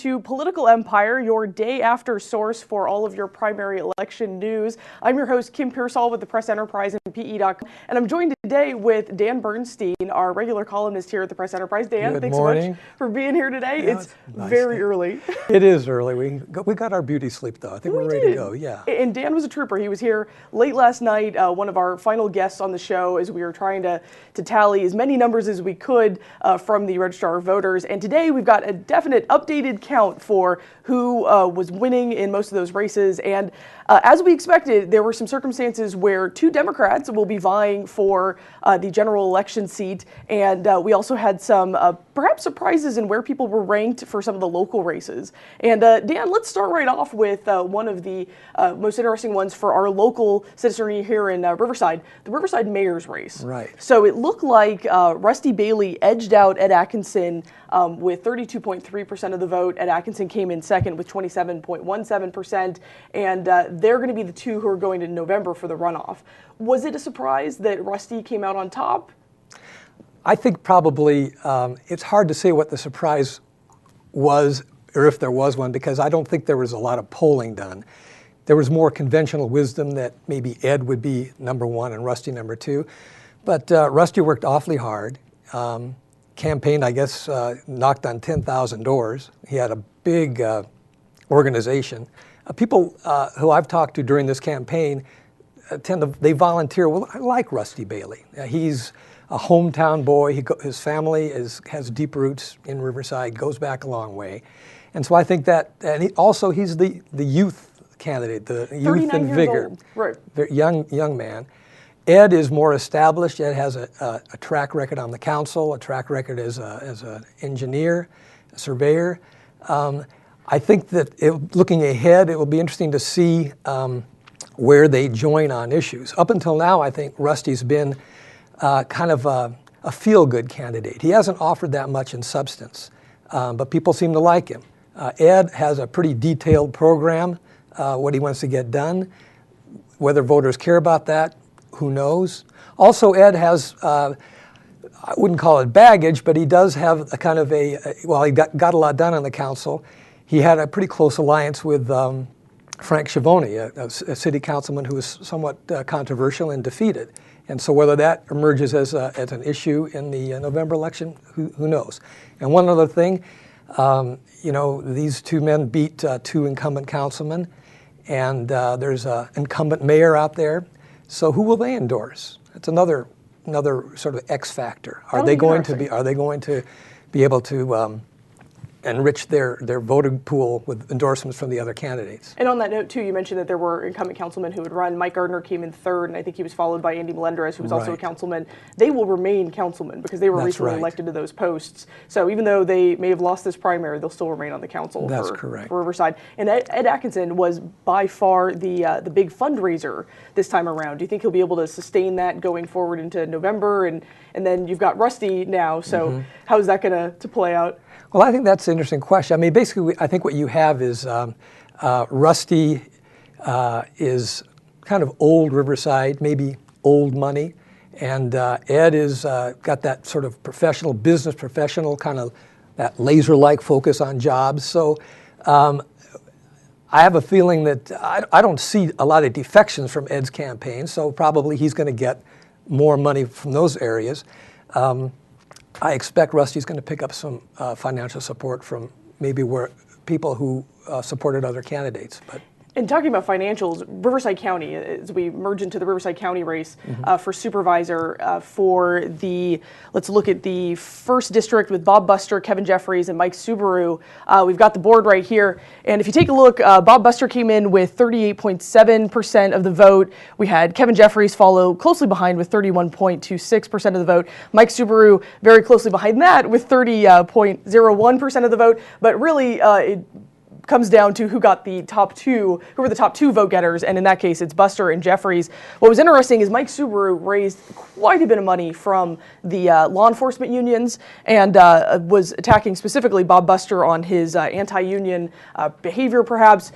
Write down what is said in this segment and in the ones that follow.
to Political Empire, your day after source for all of your primary election news. I'm your host, Kim Pierceall with the Press Enterprise and PE.com, and I'm joined today with Dan Bernstein, our regular columnist here at the Press Enterprise. Dan, thanks so much for being here today. Yeah, it's nice very early. It is early. We got our beauty sleep, though. I think we're ready to go, yeah. And Dan was a trooper. He was here late last night, one of our final guests on the show, as we were trying to tally as many numbers as we could from the Registrar of Voters. And today we've got a definite updated count for who was winning in most of those races. And as we expected, there were some circumstances where two Democrats will be vying for the general election seat. And we also had some perhaps surprises in where people were ranked for some of the local races. And Dan, let's start right off with one of the most interesting ones for our local citizenry here in Riverside, the Riverside mayor's race. Right. So it looked like Rusty Bailey edged out Ed Atkinson with 32.3% of the vote. Ed Atkinson came in second with 27.17%, and they're going to be the two who are going to November for the runoff. Was it a surprise that Rusty came out on top? I think probably it's hard to say what the surprise was, or if there was one, because I don't think there was a lot of polling done. There was more conventional wisdom that maybe Ed would be number one and Rusty number two. But Rusty worked awfully hard. Campaigned, I guess, knocked on 10,000 doors. He had a big organization. People who I've talked to during this campaign they volunteer. Well, I like Rusty Bailey. He's a hometown boy. His family has deep roots in Riverside, goes back a long way. And so I think that, and he's the youth candidate, the youth and vigor. Right. Young man. Ed is more established. Ed has a track record on the council, a track record as an engineer, a surveyor. I think that looking ahead, it will be interesting to see where they join on issues. Up until now, I think Rusty's been kind of a feel-good candidate. He hasn't offered that much in substance, but people seem to like him. Ed has a pretty detailed program, what he wants to get done. Whether voters care about that, who knows? Also, Ed has, I wouldn't call it baggage, but he does have a kind of he got a lot done on the council. He had a pretty close alliance with Frank Schiavone, a city councilman who was somewhat controversial and defeated. And so whether that emerges as an issue in the November election, who knows? And one other thing, these two men beat two incumbent councilmen, and there's an incumbent mayor out there. So who will they endorse? That's another sort of X factor. Are they going to be able to enrich their voting pool with endorsements from the other candidates? And on that note, too, you mentioned that there were incumbent councilmen who would run. Mike Gardner came in third, and I think he was followed by Andy Melendrez, who was also a councilman. They will remain councilmen because they were recently elected to those posts. So even though they may have lost this primary, they'll still remain on the council for Riverside. And Ed Atkinson was by far the big fundraiser this time around. Do you think he'll be able to sustain that going forward into November? And then you've got Rusty now, so how is that going to play out? Well, I think that's an interesting question. I mean, basically, I think what you have is Rusty is kind of old Riverside, maybe old money, and Ed is got that sort of professional kind of that laser-like focus on jobs. So I have a feeling that I don't see a lot of defections from Ed's campaign, so probably he's going to get more money from those areas. I expect Rusty's going to pick up some financial support from maybe people who supported other candidates. And talking about financials, Riverside County, as we merge into the Riverside County race for supervisor let's look at the first district with Bob Buster, Kevin Jeffries, and Mike Subaru. We've got the board right here. And if you take a look, Bob Buster came in with 38.7% of the vote. We had Kevin Jeffries follow closely behind with 31.26% of the vote. Mike Subaru very closely behind that with 30.01% of the vote. But really, it comes down to who were the top two vote getters, and in that case, it's Buster and Jeffries. What was interesting is Mike Subaru raised quite a bit of money from the law enforcement unions and was attacking specifically Bob Buster on his anti-union behavior, perhaps.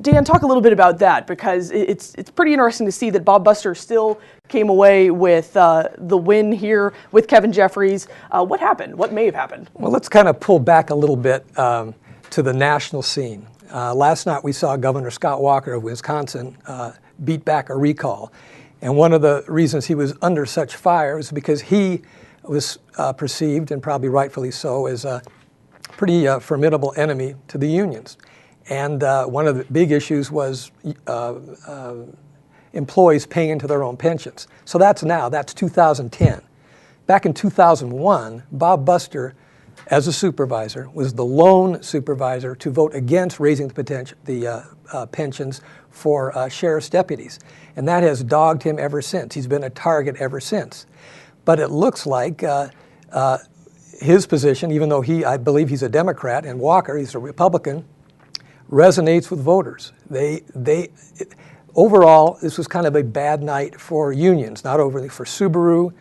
Dan, talk a little bit about that, because it's pretty interesting to see that Bob Buster still came away with the win here with Kevin Jeffries. What happened? What may have happened? Well, let's kind of pull back a little bit. to the national scene. Last night we saw Governor Scott Walker of Wisconsin beat back a recall. And one of the reasons he was under such fire was because he was perceived, and probably rightfully so, as a pretty formidable enemy to the unions. And one of the big issues was employees paying into their own pensions. So that's 2010. Back in 2001, Bob Buster, as a supervisor, was the lone supervisor to vote against raising the pensions for sheriff's deputies. And that has dogged him ever since. He's been a target ever since. But it looks like his position, even though I believe he's a Democrat, and Walker, he's a Republican, resonates with voters. Overall, this was kind of a bad night for unions, not only for Subaru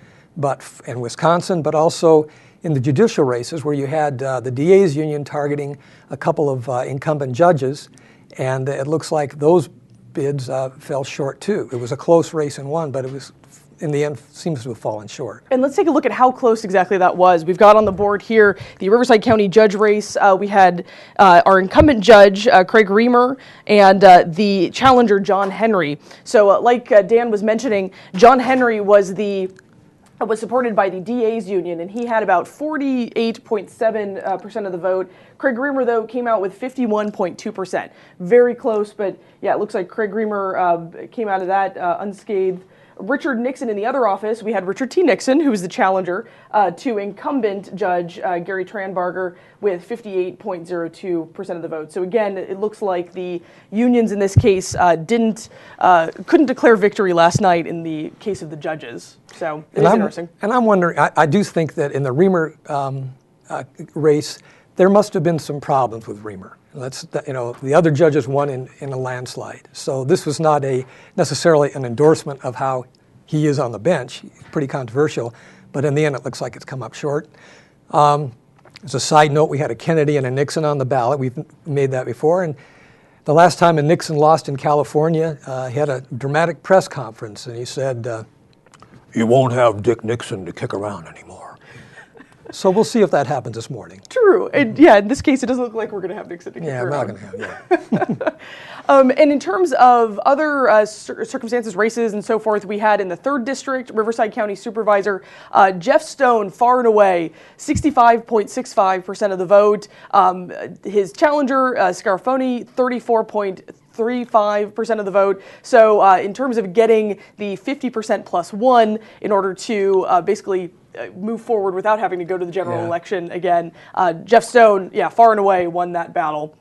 and Wisconsin, but also in the judicial races where you had the DA's union targeting a couple of incumbent judges, and it looks like those bids fell short too. It was a close race and one, but it was, in the end, seems to have fallen short. And let's take a look at how close exactly that was. We've got on the board here the Riverside County judge race. We had our incumbent judge, Craig Reamer, and the challenger, John Henry. So like Dan was mentioning, John Henry was supported by the DA's union, and he had about 48.7% of the vote. Craig Reamer, though, came out with 51.2%. Very close, but yeah, it looks like Craig Reamer came out of that unscathed. Richard Nixon in the other office, we had Richard T. Nixon, who was the challenger to incumbent judge Gary Tranbarger with 58.02% of the vote. So again, it looks like the unions in this case couldn't declare victory last night in the case of the judges. So it's interesting. And I'm wondering, I do think that in the Reamer race, there must have been some problems with Reamer. The other judges won in a landslide. So this was not necessarily an endorsement of how he is on the bench. Pretty controversial, but in the end, it looks like it's come up short. As a side note, we had a Kennedy and a Nixon on the ballot. We've made that before. And the last time a Nixon lost in California, he had a dramatic press conference, and he said, "You won't have Dick Nixon to kick around anymore." So we'll see if that happens this morning. True. And yeah, in this case, it doesn't look like we're going to have Nixon to kick around. Yeah, we're not going to have, and in terms of other circumstances, races, and so forth, we had in the 3rd District, Riverside County Supervisor, Jeff Stone, far and away, 65.65% of the vote. His challenger, Scarfoni, 34.35% of the vote. So in terms of getting the 50% plus one in order to basically move forward without having to go to the general election again, Jeff Stone, far and away won that battle.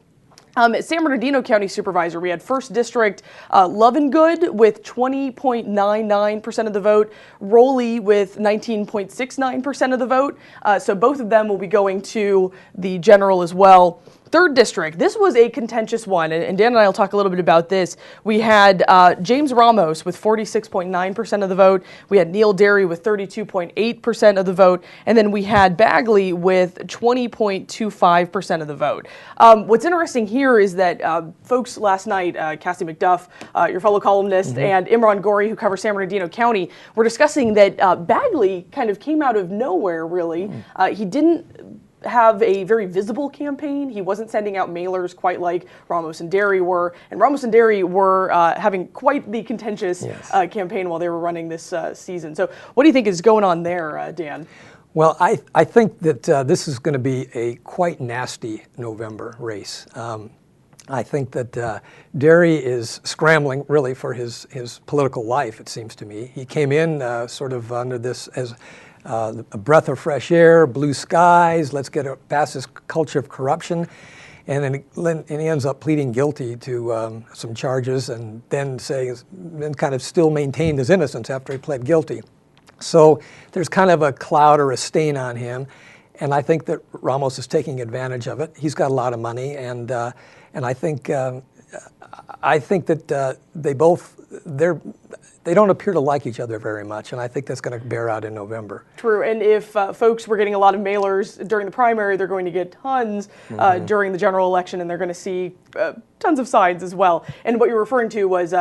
At San Bernardino County Supervisor, we had 1st District Lovingood with 20.99% of the vote, Rowley with 19.69% of the vote. So both of them will be going to the general as well. 3rd District, this was a contentious one, and Dan and I will talk a little bit about this. We had James Ramos with 46.9% of the vote. We had Neil Derry with 32.8% of the vote. And then we had Bagley with 20.25% of the vote. What's interesting here is that folks last night, Cassie McDuff, your fellow columnist, and Imran Gori, who covers San Bernardino County, were discussing that Bagley kind of came out of nowhere, really. He didn't have a very visible campaign. He wasn't sending out mailers quite like Ramos and Derry were. And Ramos and Derry were having quite the contentious campaign while they were running this season. So what do you think is going on there, Dan? Well, I think that this is going to be a quite nasty November race. I think that Derry is scrambling really for his political life, it seems to me. He came in sort of under this as a breath of fresh air, blue skies, let's get past this culture of corruption. And then he ends up pleading guilty to some charges and then kind of still maintained his innocence after he pled guilty. So there's kind of a cloud or a stain on him. And I think that Ramos is taking advantage of it. He's got a lot of money, and I think that they don't appear to like each other very much, and I think that's going to bear out in November. True, and if folks were getting a lot of mailers during the primary, they're going to get tons during the general election, and they're going to see tons of signs as well. And what you're referring to was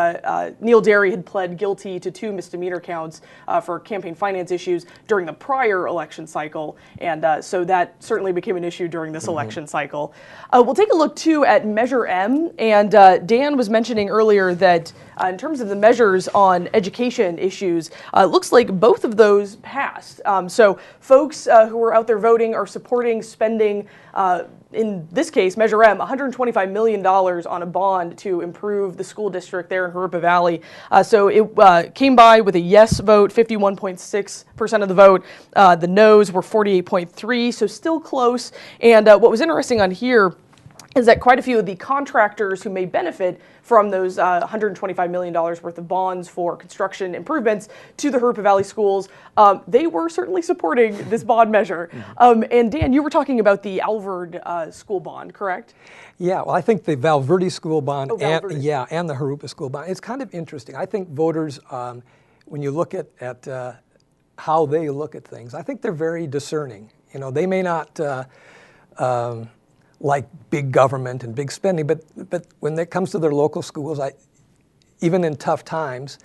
Neil Derry had pled guilty to 2 misdemeanor counts for campaign finance issues during the prior election cycle, and so that certainly became an issue during this election cycle. We'll take a look, too, at Measure M, and Dan was mentioning earlier that in terms of the measures on education issues, it looks like both of those passed. So folks who are out there voting are supporting spending, in this case, Measure M, $125 million on a bond to improve the school district there in Harupa Valley. So it came by with a yes vote, 51.6% of the vote. The no's were 48.3%, so still close. And what was interesting on here is that quite a few of the contractors who may benefit from those $125 million worth of bonds for construction improvements to the Harupa Valley schools, they were certainly supporting this bond measure. And Dan, you were talking about the Alvord school bond, correct? Yeah, well, I think the Valverde school bond and the Harupa school bond, it's kind of interesting. I think voters, when you look at how they look at things, I think they're very discerning. You know, they may not like big government and big spending, but when it comes to their local schools, even in tough times,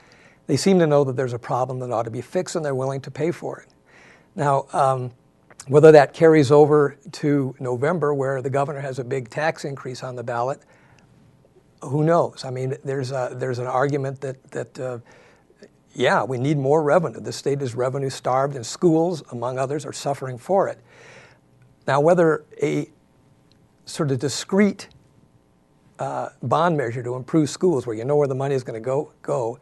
they seem to know that there's a problem that ought to be fixed, and they're willing to pay for it. Now, whether that carries over to November, where the governor has a big tax increase on the ballot, who knows? I mean, there's an argument that yeah, we need more revenue. The state is revenue starved, and schools, among others, are suffering for it. Now, whether a sort of discrete bond measure to improve schools, where you know where the money is going to go,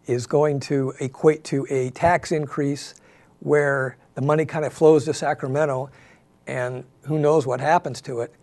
is going to equate to a tax increase where the money kind of flows to Sacramento, and who knows what happens to it.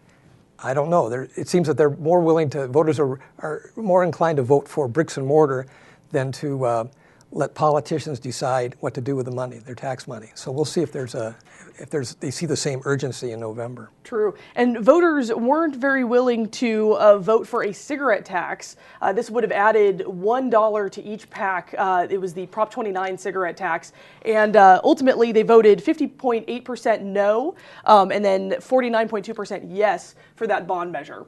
I don't know. It seems that they're more willing to, voters are more inclined to vote for bricks and mortar than to let politicians decide what to do with the money, their tax money. So we'll see if they see the same urgency in November. True. And voters weren't very willing to vote for a cigarette tax. This would have added $1 to each pack. It was the Prop 29 cigarette tax. And ultimately, they voted 50.8% no, and then 49.2% yes for that bond measure.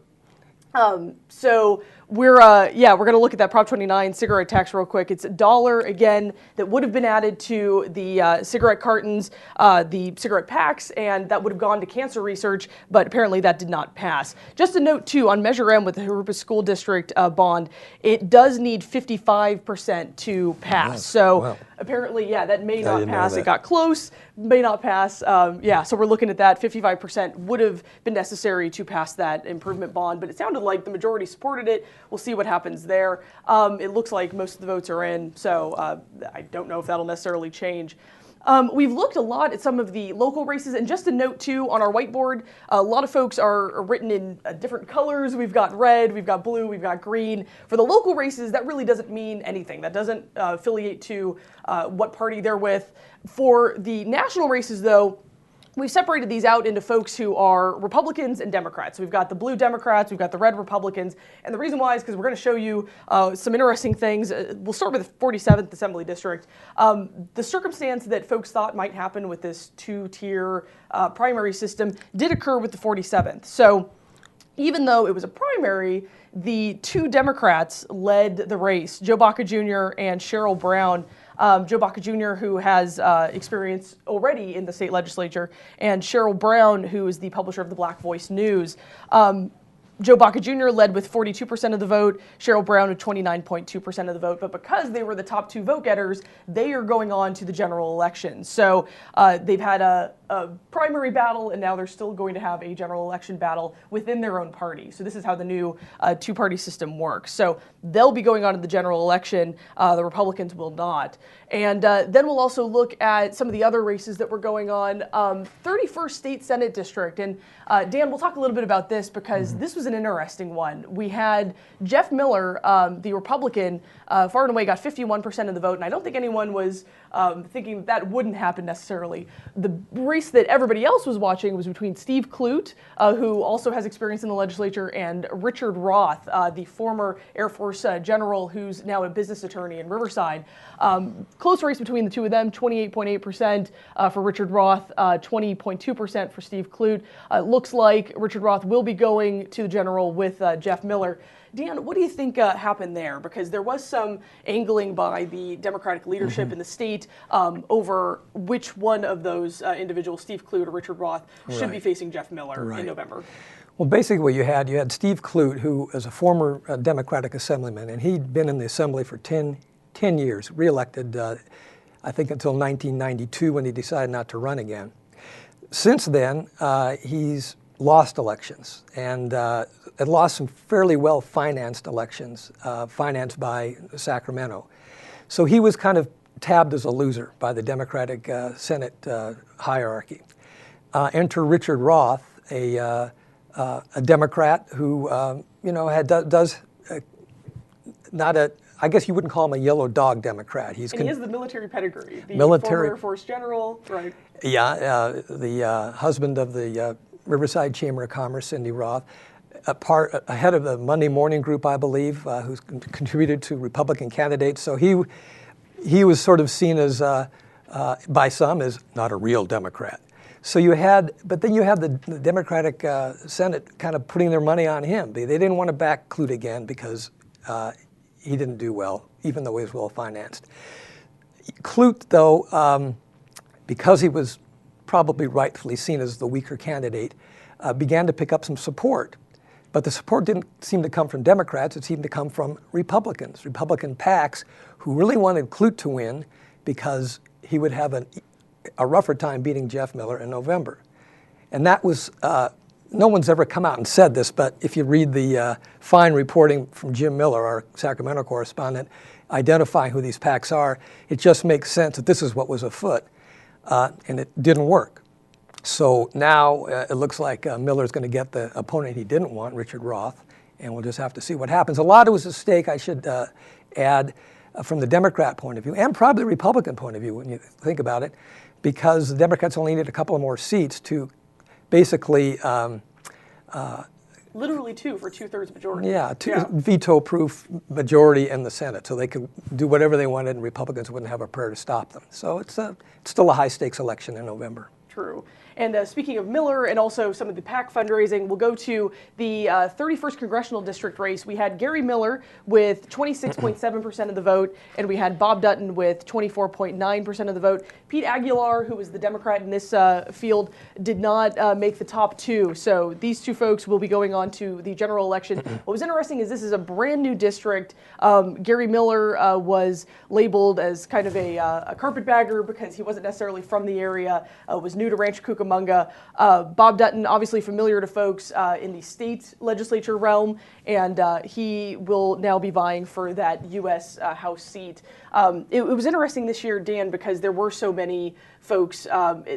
So we're going to look at that Prop 29 cigarette tax real quick. It's $1 again that would have been added to the cigarette cartons, the cigarette packs, and that would have gone to cancer research, but apparently that did not pass. Just a note too, on Measure M with the Harupa School District bond, it does need 55% to pass. Yes. So wow. Apparently, that may not pass. It got close, may not pass. So we're looking at that. 55% would have been necessary to pass that improvement bond, but it sounded like the majority supported it. We'll see what happens there. It looks like most of the votes are in, so I don't know if that'll necessarily change. We've looked a lot at some of the local races, and just a note too, on our whiteboard, a lot of folks are written in different colors. We've got red, we've got blue, we've got green. For the local races, that really doesn't mean anything. That doesn't affiliate to what party they're with. For the national races, though, we've separated these out into folks who are Republicans and Democrats. We've got the blue Democrats, we've got the red Republicans, and the reason why is because we're going to show you some interesting things. We'll start with the 47th Assembly District. The circumstance that folks thought might happen with this two-tier primary system did occur with the 47th. So even though it was a primary, the two Democrats led the race, Joe Baca Jr. and Cheryl Brown. Joe Baca Jr., who has experience already in the state legislature, and Cheryl Brown, who is the publisher of the Black Voice News. Joe Baca Jr. led with 42% of the vote, Cheryl Brown with 29.2% of the vote, but because they were the top two vote getters, they are going on to the general election. So they've had a primary battle, and now they're still going to have a general election battle within their own party. So this is how the new two-party system works. So they'll be going on to the general election. The Republicans will not. And then we'll also look at some of the other races that were going on. 31st State Senate District. And Dan, we'll talk a little bit about this because this was an interesting one. We had Jeff Miller, the Republican, far and away got 51% of the vote, and I don't think anyone was thinking that wouldn't happen necessarily. The race race that everybody else was watching was between Steve Clute, who also has experience in the legislature, and Richard Roth, the former Air Force general who's now a business attorney in Riverside. Close race between the two of them, 28.8% for Richard Roth, 20.2% for Steve Clute. Looks like Richard Roth will be going to the general with Jeff Miller. Dan, what do you think happened there? Because there was some angling by the Democratic leadership in the state over which one of those individuals, Steve Clute or Richard Roth, should be facing Jeff Miller in November. Well, basically what you had Steve Clute, who is a former Democratic assemblyman, and he'd been in the assembly for 10 years, reelected, I think, until 1992 when he decided not to run again. Since then, he's lost elections and had lost some fairly well-financed elections, financed by Sacramento. So he was kind of tabbed as a loser by the Democratic Senate hierarchy. Enter Richard Roth, a Democrat who, does not a, I guess you wouldn't call him a yellow dog Democrat. And he has the military pedigree, the military, former Air Force general, right? Yeah, the husband of the Riverside Chamber of Commerce, Cindy Roth, a head of the Monday Morning Group, I believe, who's contributed to Republican candidates. So he was sort of seen as, by some, as not a real Democrat. So but then you had the Democratic Senate kind of putting their money on him. They didn't want to back Clute again because he didn't do well, even though he was well financed. Clute, though, because he was probably rightfully seen as the weaker candidate, began to pick up some support. But the support didn't seem to come from Democrats, it seemed to come from Republicans, Republican PACs, who really wanted Clute to win because he would have a rougher time beating Jeff Miller in November. And that was, no one's ever come out and said this, but if you read the fine reporting from Jim Miller, our Sacramento correspondent, identifying who these PACs are, it just makes sense that this is what was afoot. And it didn't work. So now it looks like Miller's going to get the opponent he didn't want, Richard Roth, and we'll just have to see what happens. A lot was at stake, I should add, from the Democrat point of view, and probably the Republican point of view when you think about it, because the Democrats only needed a couple of more seats to basically literally two for two-thirds majority. Yeah, veto-proof majority in the Senate, so they could do whatever they wanted, and Republicans wouldn't have a prayer to stop them. So it's still a high-stakes election in November. True. And speaking of Miller and also some of the PAC fundraising, we'll go to the 31st Congressional District race. We had Gary Miller with 26.7% of the vote, and we had Bob Dutton with 24.9% of the vote. Pete Aguilar, who was the Democrat in this field, did not make the top two. So these two folks will be going on to the general election. What was interesting is this is a brand new district. Gary Miller was labeled as kind of a carpetbagger because he wasn't necessarily from the area, was new to Rancho Cucamonga. Bob Dutton, obviously familiar to folks in the state legislature realm, and he will now be vying for that U.S. House seat. It was interesting this year, Dan, because there were so many folks,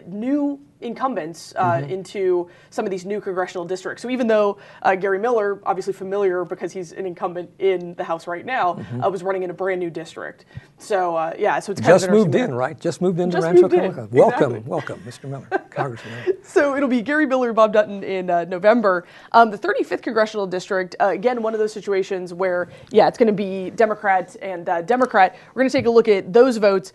new incumbents into some of these new congressional districts. So even though Gary Miller, obviously familiar because he's an incumbent in the House right now, was running in a brand new district. So so it's kind just of moved in, right? Just moved into Rancho Cucamonga. Welcome, welcome, Mr. Miller, Congressman. So it'll be Gary Miller, Bob Dutton in November. The 35th Congressional District, again, one of those situations where, it's going to be Democrat and Democrat. We're going to take a look at those votes.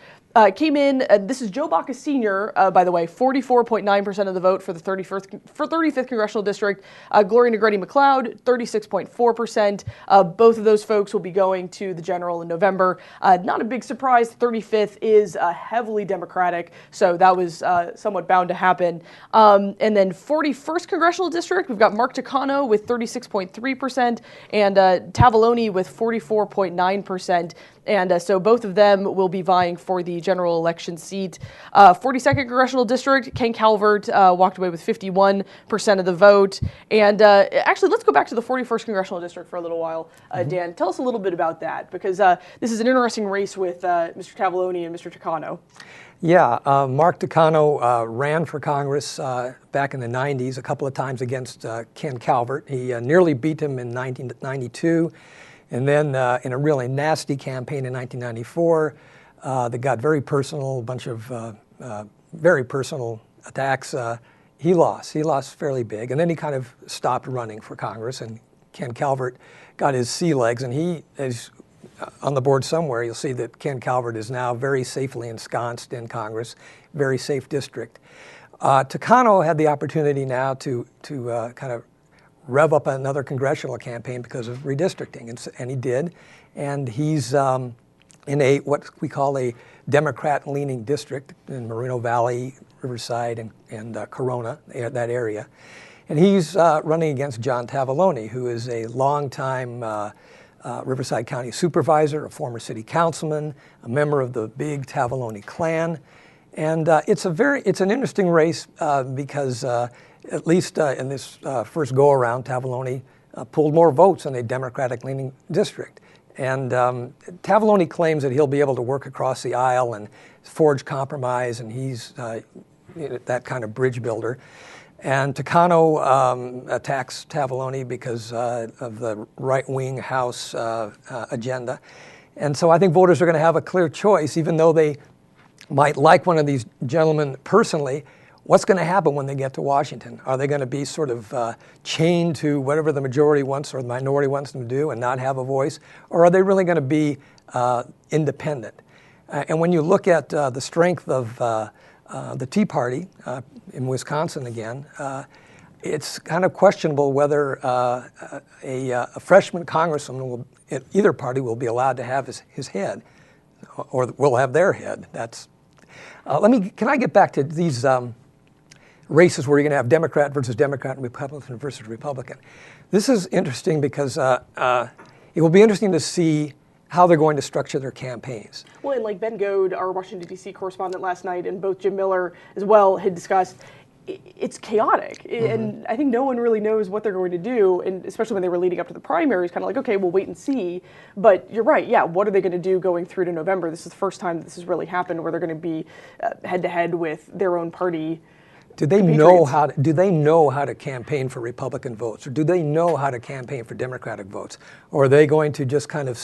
Came in, this is Joe Baca Sr., by the way, 44.9% of the vote for the 35th Congressional District. Gloria Negrete-McLeod, 36.4%. Both of those folks will be going to the general in November. Not a big surprise, 35th is heavily Democratic, so that was somewhat bound to happen. And then 41st Congressional District, we've got Mark Takano with 36.3% and Tavaloni with 44.9%. And so both of them will be vying for the general election seat. 42nd Congressional District, Ken Calvert walked away with 51% of the vote. And actually, let's go back to the 41st Congressional District for a little while. Dan, tell us a little bit about that, because this is an interesting race with Mr. Tavaloni and Mr. Takano. Yeah, Mark Takano ran for Congress back in the 90s a couple of times against Ken Calvert. He nearly beat him in 1992. And then in a really nasty campaign in 1994 that got very personal, a bunch of very personal attacks, he lost. He lost fairly big, and then he kind of stopped running for Congress, and Ken Calvert got his sea legs, and he is on the board somewhere. You'll see that Ken Calvert is now very safely ensconced in Congress, very safe district. Takano had the opportunity now to kind of rev up another congressional campaign because of redistricting, and he did. And he's in what we call a Democrat-leaning district in Moreno Valley, Riverside, and Corona, that area. And he's running against John Tavallone, who is a longtime Riverside County supervisor, a former city councilman, a member of the big Tavallone clan. And it's an interesting race because at least in this first go-around, Tavallone pulled more votes in a Democratic-leaning district. And Tavallone claims that he'll be able to work across the aisle and forge compromise, and he's that kind of bridge builder. And Takano attacks Tavallone because of the right-wing House agenda. And so I think voters are going to have a clear choice, even though they might like one of these gentlemen personally. What's going to happen when they get to Washington? Are they going to be sort of chained to whatever the majority wants or the minority wants them to do and not have a voice? Or are they really going to be independent? And when you look at the strength of the Tea Party in Wisconsin again, it's kind of questionable whether a freshman congressman in either party will be allowed to have his head, or will have their head. Can I get back to these races where you're going to have Democrat versus Democrat and Republican versus Republican? This is interesting because it will be interesting to see how they're going to structure their campaigns. Well, and like Ben Goad, our Washington, D.C. correspondent last night, and both Jim Miller as well had discussed, it's chaotic. Mm-hmm. And I think no one really knows what they're going to do, and especially when they were leading up to the primaries, kind of like, okay, we'll wait and see. But you're right, yeah, what are they going to do going through to November? This is the first time that this has really happened where they're going to be head-to-head with their own party. Do they know how to campaign for Republican votes, or do they know how to campaign for Democratic votes? Or are they going to just kind of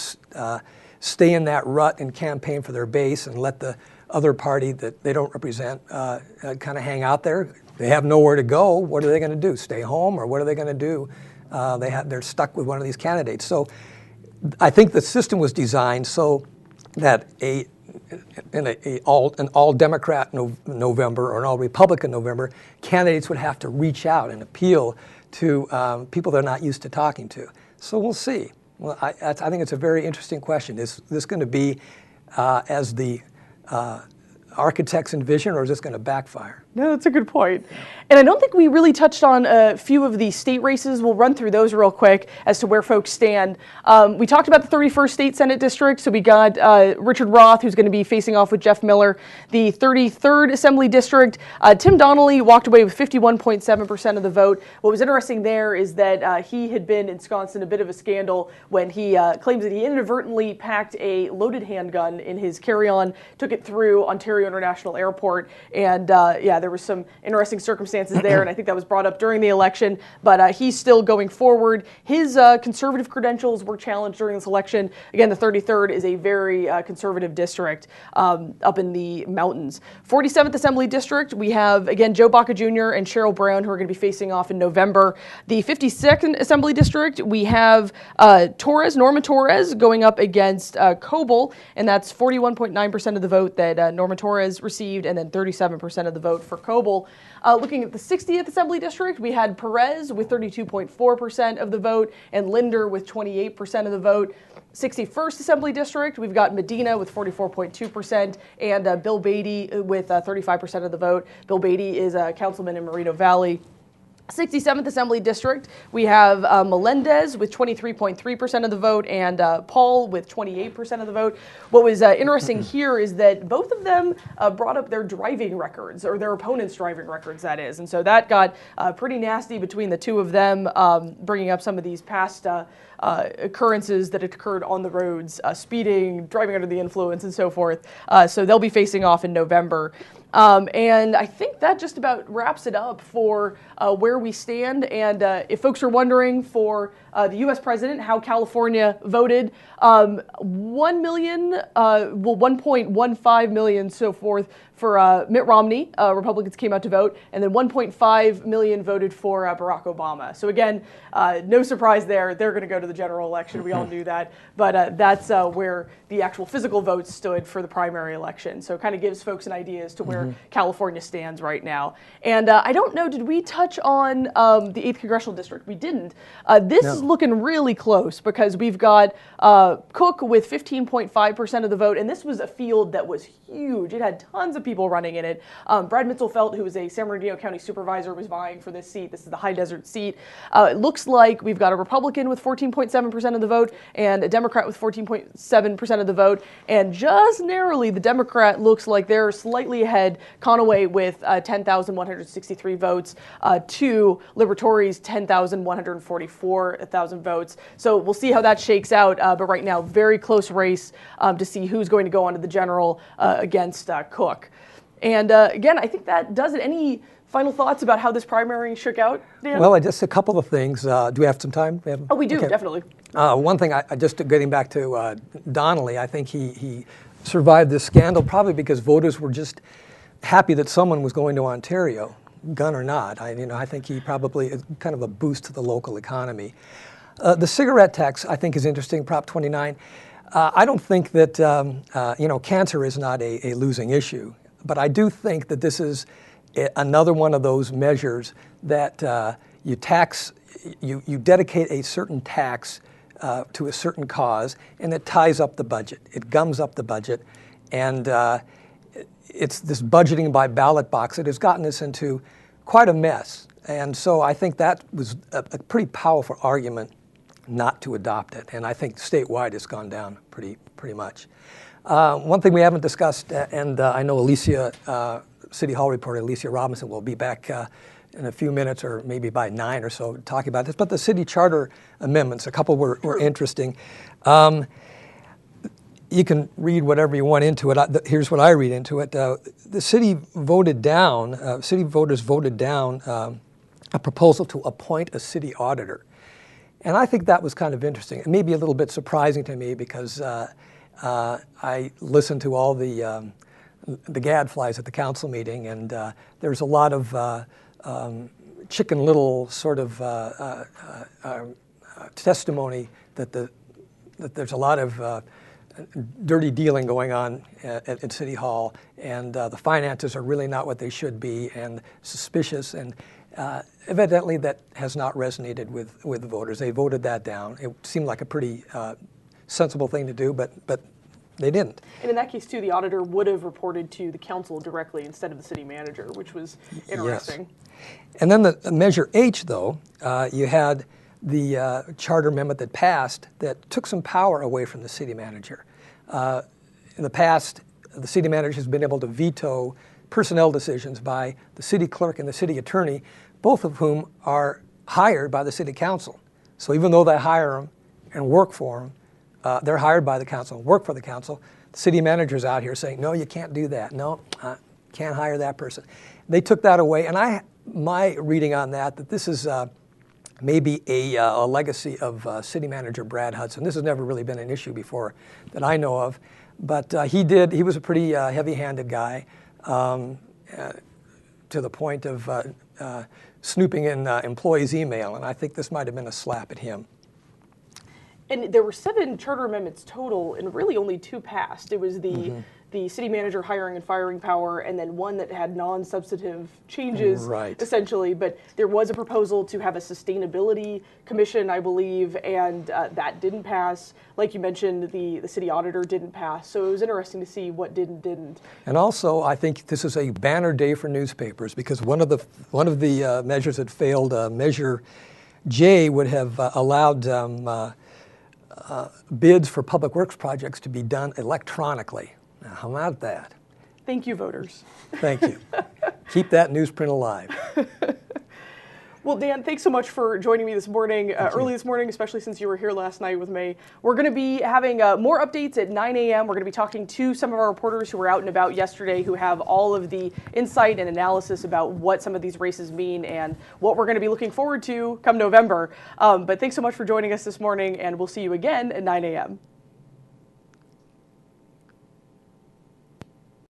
stay in that rut and campaign for their base and let the other party that they don't represent kind of hang out there? They have nowhere to go. What are they going to do? Stay home, or what are they going to do? They're stuck with one of these candidates. So I think the system was designed so that an all Democrat November or an all Republican November, candidates would have to reach out and appeal to people they're not used to talking to. So we'll see. Well, I think it's a very interesting question. Is this going to be as the architects envision, or is this going to backfire? No, that's a good point. And I don't think we really touched on a few of the state races. We'll run through those real quick as to where folks stand. We talked about the 31st State Senate District. So we got Richard Roth, who's going to be facing off with Jeff Miller. The 33rd Assembly District, Tim Donnelly walked away with 51.7% of the vote. What was interesting there is that he had been ensconced in a bit of a scandal when he claims that he inadvertently packed a loaded handgun in his carry-on, took it through Ontario International Airport, and there was some interesting circumstances there, and I think that was brought up during the election, but he's still going forward. His conservative credentials were challenged during this election. Again, the 33rd is a very conservative district up in the mountains. 47th Assembly District, we have, again, Joe Baca Jr. and Cheryl Brown, who are going to be facing off in November. The 52nd Assembly District, we have Norma Torres, going up against Coble, and that's 41.9% of the vote that Norma Torres received, and then 37% of the vote for Coble. Looking at the 60th Assembly District, we had Perez with 32.4% of the vote and Linder with 28% of the vote. 61st Assembly District, we've got Medina with 44.2% and Bill Beatty with 35% of the vote. Bill Beatty is a councilman in Moreno Valley. 67th Assembly District, we have Melendez with 23.3% of the vote and Paul with 28% of the vote. What was interesting here is that both of them brought up their driving records, or their opponents' driving records, that is. And so that got pretty nasty between the two of them, bringing up some of these past occurrences that had occurred on the roads, speeding, driving under the influence, and so forth. So they'll be facing off in November. And I think that just about wraps it up for where we stand. And if folks are wondering for the U.S. president, how California voted, 1.15 million, so forth, for Mitt Romney. Republicans came out to vote, and then 1.5 million voted for Barack Obama. So again, no surprise there. They're going to go to the general election. We all knew that. But that's where the actual physical votes stood for the primary election. So it kind of gives folks an idea as to where California stands right now. And I don't know, did we touch on the 8th Congressional District? We didn't. This is looking really close because we've got Cook with 15.5% of the vote, and this was a field that was huge. It had tons of people running in it. Brad Mitzelfelt, who is a San Bernardino County supervisor, was vying for this seat. This is the high desert seat. It looks like we've got a Republican with 14.7% of the vote and a Democrat with 14.7% of the vote. And just narrowly, the Democrat looks like they're slightly ahead. Conaway with 10,163 votes to Liberatore's 10,144 votes. So we'll see how that shakes out. But right now, very close race to see who's going to go on to the general against Cook. And again, I think that does it. Any final thoughts about how this primary shook out, Dan? Well, just a couple of things. Do we have some time? We do, definitely. One thing, just getting back to Donnelly, I think he survived this scandal probably because voters were just happy that someone was going to Ontario, gun or not. I think he probably is kind of a boost to the local economy. The cigarette tax, I think, is interesting, Prop 29. I don't think that, cancer is not a losing issue, but I do think that this is another one of those measures that you dedicate a certain tax to a certain cause, and it ties up the budget. It gums up the budget, and it's this budgeting by ballot box that has gotten us into quite a mess. And so I think that was a pretty powerful argument not to adopt it, and I think statewide it's gone down pretty much. One thing we haven't discussed, and I know Alicia, City Hall reporter Alicia Robinson, will be back in a few minutes, or maybe by 9 or so, talking about this. But the city charter amendments, a couple were interesting. You can read whatever you want into it. Here's what I read into it. The city voted down. City voters voted down a proposal to appoint a city auditor. And I think that was kind of interesting. It may be a little bit surprising to me because I listened to all the gadflies at the council meeting, and there's a lot of Chicken Little sort of testimony that there's a lot of dirty dealing going on at City Hall, and the finances are really not what they should be, and suspicious, and evidently that has not resonated with the voters. They voted that down. It seemed like a pretty sensible thing to do, but they didn't. And in that case, too, the auditor would have reported to the council directly instead of the city manager, which was interesting. Yes. And then the Measure H, though, you had the charter amendment that passed that took some power away from the city manager. In the past, the city manager has been able to veto personnel decisions by the city clerk and the city attorney, both of whom are hired by the city council. So even though they hire them and work for them, they're hired by the council and work for the council. The city manager's out here saying, no, you can't do that. No, can't hire that person. They took that away, and my reading on that this is maybe a legacy of city manager Brad Hudson. This has never really been an issue before that I know of, but he was a pretty heavy-handed guy to the point of snooping in employees' email, and I think this might have been a slap at him. And there were 7 charter amendments total, and really only 2 passed. It was the city manager hiring and firing power, and then one that had non-substantive changes, essentially. But there was a proposal to have a sustainability commission, I believe, and that didn't pass. Like you mentioned, the city auditor didn't pass. So it was interesting to see what did and didn't. And also, I think this is a banner day for newspapers, because one of the measures that failed, Measure J, would have allowed bids for public works projects to be done electronically. Now, how about that? Thank you, voters. Thank you. Keep that newsprint alive. Well, Dan, thanks so much for joining me this morning, early this morning, especially since you were here last night with me. We're going to be having more updates at 9 a.m. We're going to be talking to some of our reporters who were out and about yesterday who have all of the insight and analysis about what some of these races mean and what we're going to be looking forward to come November. But thanks so much for joining us this morning, and we'll see you again at 9 a.m.